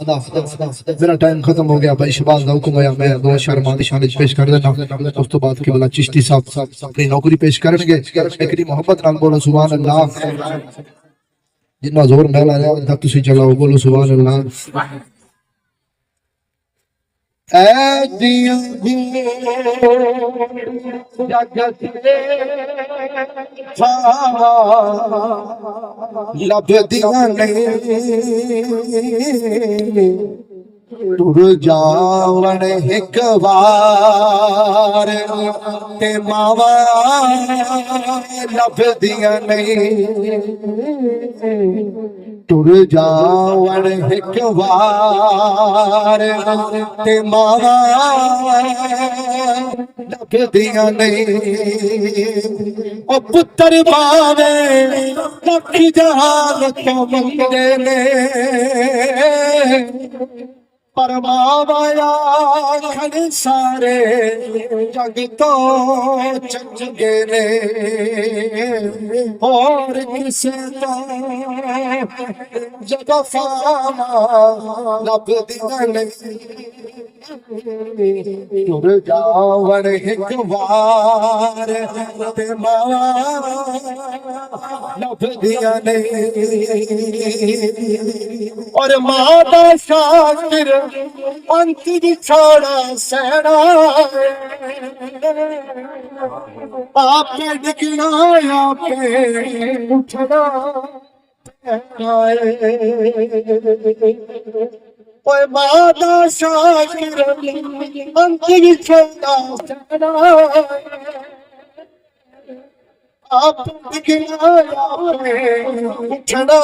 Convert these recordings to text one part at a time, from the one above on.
मेरा टाइम खत्म हो गया भाई। शबाज का हुक्म होया, मैं दो अशर मां दी शान विच पेश कर देना। उस तो बाद किबला चिश्ती साहब अपनी नौकरी पेश करनगे। एक दी मोहब्बत नाल बोलो सुभान अल्लाह। जिन्ना जोर मेला है तुसी चलाओ, बोलो सुभान अल्लाह। ऐ दिया जगत लब दिया नहीं टुर जावण हिक बार ते मावा लब दिया नहीं टुर जावण हिक बार ते मावा लब दिया नहीं। ओ पुत्र भावे लख जहान तो मंगदे ने पर माया खड़ सारे जग तो चंगे ने और किसे तो जब फामा लब दिया नहीं टुर जावण हिक बार ते मावा लब दिया नहीं। और माता शाकिर पंथ बिछाड़ा सैना आपे डिगना आपे उठना ओए माता शाकिर पंथ बिछाड़ा सैना आप दिखना उठना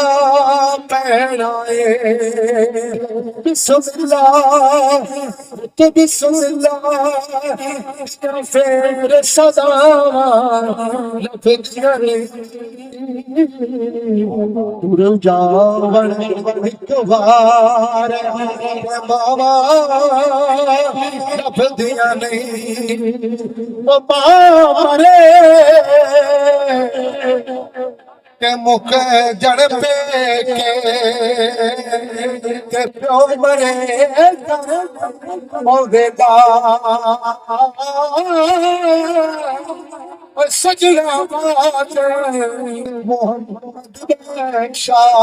पैना बिस्मिल्लाह तो बिस्मिल्लाह फिर सदा टुर जावण हिक बार बाबा लब दिया नहीं ओ बाबरे के मुख जड़ पे के प्यो मरे होवेगा सजना बात मोहम्मद शाह